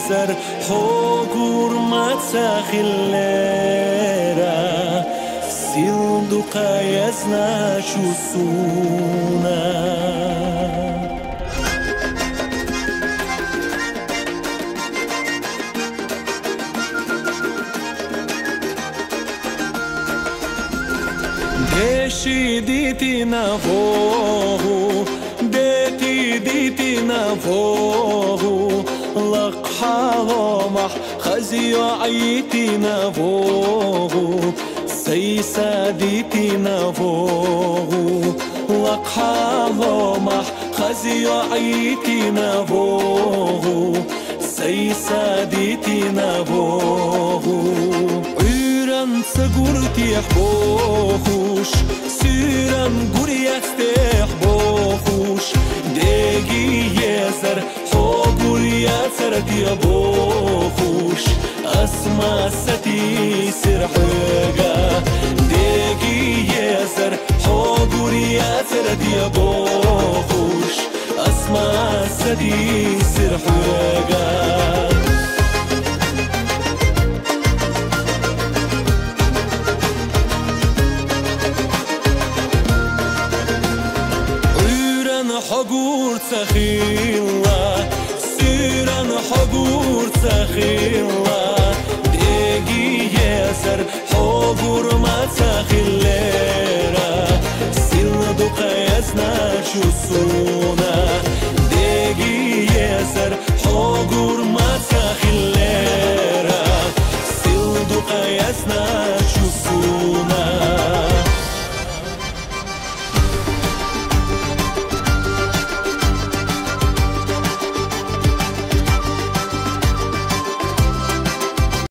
yezer hogur matzachilera sildu qayazna shusuna Deshi diti na vohu, diti na vohu, laqhalomah khazio aiti na vohu, saysa diti na vohu, laqhalomah khazio aiti na vohu, saysa diti na vohu. سقورتي حبوخوش سيران قريات تحبوخوش داقي ياسر حبور ياسر ديابوخوش أسمع ستي سر حقا داقي ياسر حبور ياسر ديابوخوش أسمع ستي سر حقا حقور تخيلا سيران حقور تخيلا ديجي ياسر حقور ما تخيلera سيلدو قياسنا شو سونا